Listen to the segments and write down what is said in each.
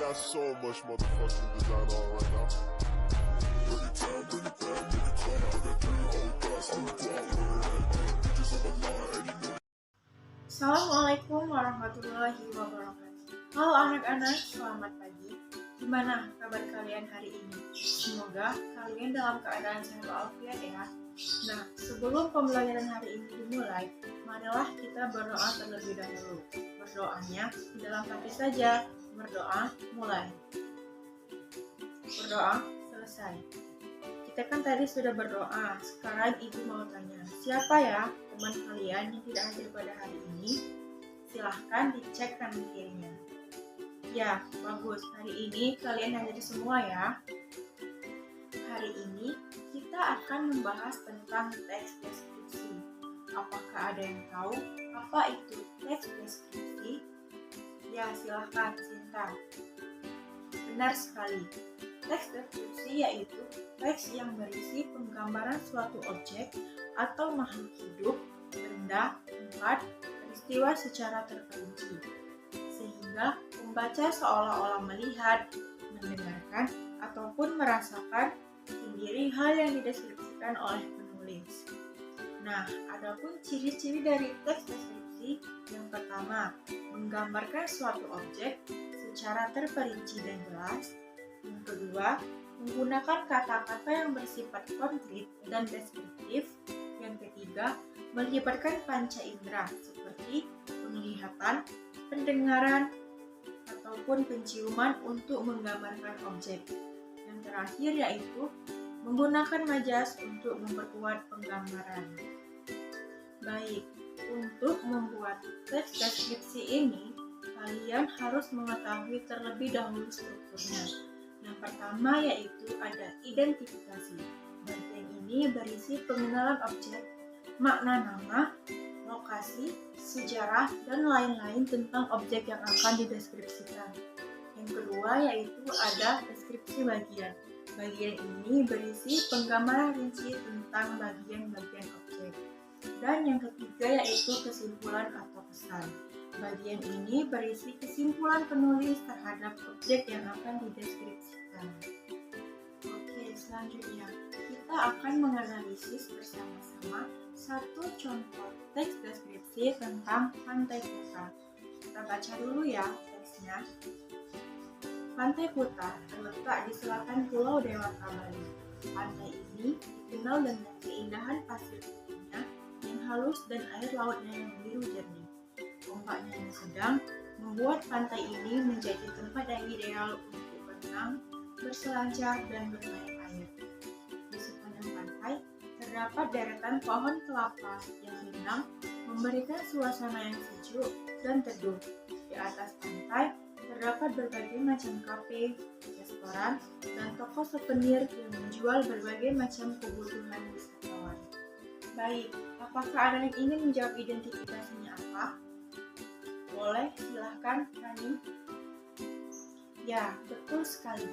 got so much motherfucking design on right now. Assalamualaikum warahmatullahi wabarakatuh. Halo anak-anak, selamat pagi. Gimana kabar kalian hari ini? Semoga kalian dalam keadaan sehat walafiat ya. Nah, sebelum pembelajaran hari ini dimulai, marilah kita berdoa terlebih dahulu. Berdoanya di dalam hati saja. Berdoa mulai. Berdoa selesai. Kita kan tadi sudah berdoa, sekarang ibu mau tanya, siapa ya teman kalian yang tidak hadir pada hari ini? Silahkan dicek kanan kirinya. Ya, bagus, hari ini kalian hadir semua ya. Hari ini kita akan membahas tentang teks deskripsi. Apakah ada yang tahu apa itu teks deskripsi? Ya, silahkan Sinta. Benar sekali. Teks deskripsi yaitu teks yang berisi penggambaran suatu objek atau makhluk hidup, benda, tempat, peristiwa secara terperinci. Sehingga pembaca seolah-olah melihat, mendengarkan, ataupun merasakan sendiri hal yang dideskripsikan oleh penulis. Nah, adapun ciri-ciri dari teks deskripsi, yang pertama, menggambarkan suatu objek secara terperinci dan jelas. Yang kedua, menggunakan kata-kata yang bersifat konkret dan deskriptif. Yang ketiga, melibatkan panca indera seperti penglihatan, pendengaran, ataupun penciuman untuk menggambarkan objek. Yang terakhir yaitu menggunakan majas untuk memperkuat penggambaran. Baik, untuk membuat teks deskripsi ini, kalian harus mengetahui terlebih dahulu strukturnya. Yang pertama yaitu ada identifikasi. Bagian ini berisi pengenalan objek, makna nama, lokasi, sejarah, dan lain-lain tentang objek yang akan dideskripsikan. Yang kedua yaitu ada deskripsi bagian. Bagian ini berisi penggambaran rinci tentang bagian-bagian objek. Dan yang ketiga yaitu kesimpulan atau pesan. Bagian ini berisi kesimpulan penulis terhadap objek yang akan dideskripsikan. Oke, selanjutnya kita akan menganalisis bersama-sama satu contoh teks deskripsi tentang Pantai Kuta. Kita baca dulu ya teksnya. Pantai Kuta terletak di selatan Pulau Dewata, Bali. Pantai ini dikenal dengan keindahan pasir putihnya yang halus dan air lautnya yang biru jernih. Ombaknya yang sedang membuat pantai ini menjadi tempat yang ideal untuk berenang, berselancar, dan bermain air. Di sepanjang pantai terdapat deretan pohon kelapa yang rindang, memberikan suasana yang sejuk dan teduh. Di atas pantai terdapat berbagai macam kafe, restoran, dan toko souvenir yang menjual berbagai macam kebutuhan wisatawan. Baik, apakah ada yang ingin menjawab identifikasinya apa? Boleh, silahkan Rani. Ya, betul sekali.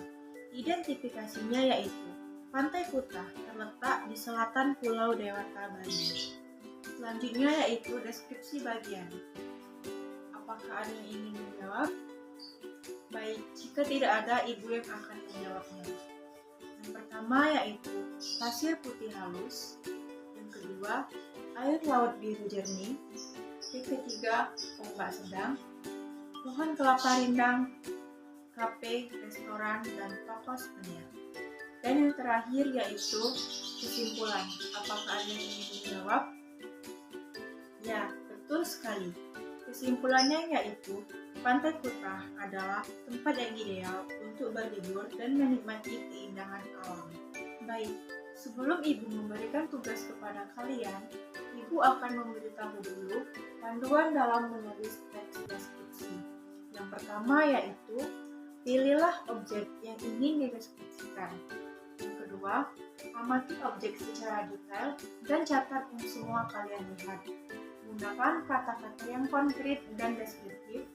Identifikasinya yaitu Pantai Kuta terletak di selatan Pulau Dewata, Bali. Selanjutnya yaitu deskripsi bagian. Apakah ada yang ingin menjawab? Baik, jika tidak ada, ibu yang akan menjawabnya. Yang pertama yaitu pasir putih halus. Yang kedua, air laut biru jernih. Yang ketiga, ombak sedang, pohon kelapa rindang, kafe, restoran, dan toko souvenir. Dan yang terakhir yaitu kesimpulan. Apakah ada yang ingin menjawab? Ya, betul sekali. Kesimpulannya yaitu Pantai Kuta adalah tempat yang ideal untuk berlibur dan menikmati keindahan alam. Baik, sebelum ibu memberikan tugas kepada kalian, ibu akan memberitahu dulu panduan dalam menulis teks deskripsi. Yang pertama yaitu, pilihlah objek yang ingin dideskripsikan. Yang kedua, amati objek secara detail dan catat yang semua kalian lihat. Gunakan kata-kata yang konkret dan deskriptif,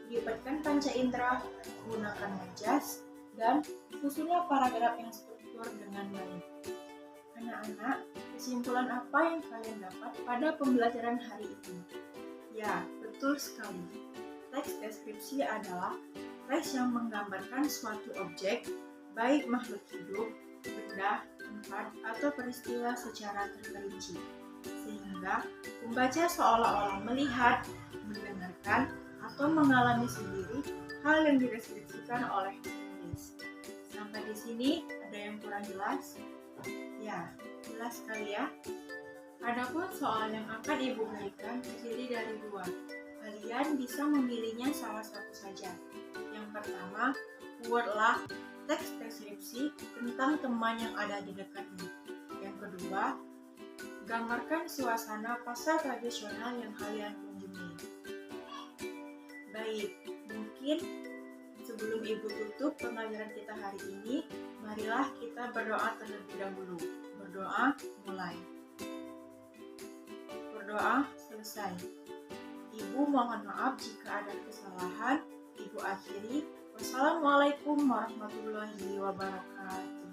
libatkan panca indera, gunakan majas, dan susunlah paragraf yang struktur dengan baik. Anak-anak, kesimpulan apa yang kalian dapat pada pembelajaran hari ini? Ya, betul sekali. Teks deskripsi adalah teks yang menggambarkan suatu objek, baik makhluk hidup, benda, tempat, atau peristiwa secara terperinci. Sehingga pembaca seolah-olah melihat, mendengarkan, atau mengalami sendiri hal yang dideskripsikan oleh penulis. Sampai di sini ada yang kurang jelas? Ya, jelas sekali ya. Adapun soal yang akan Ibu berikan terdiri dari dua. Kalian bisa memilihnya salah satu saja. Yang pertama, buatlah teks deskripsi tentang teman yang ada di dekatmu. Yang kedua, gambarkan suasana pasar tradisional yang kalian kunjungi. Baik, mungkin sebelum Ibu tutup pembelajaran kita hari ini, marilah kita berdoa terlebih dahulu. Berdoa mulai. Berdoa selesai. Ibu mohon maaf jika ada kesalahan. Ibu akhiri. Wassalamualaikum warahmatullahi wabarakatuh.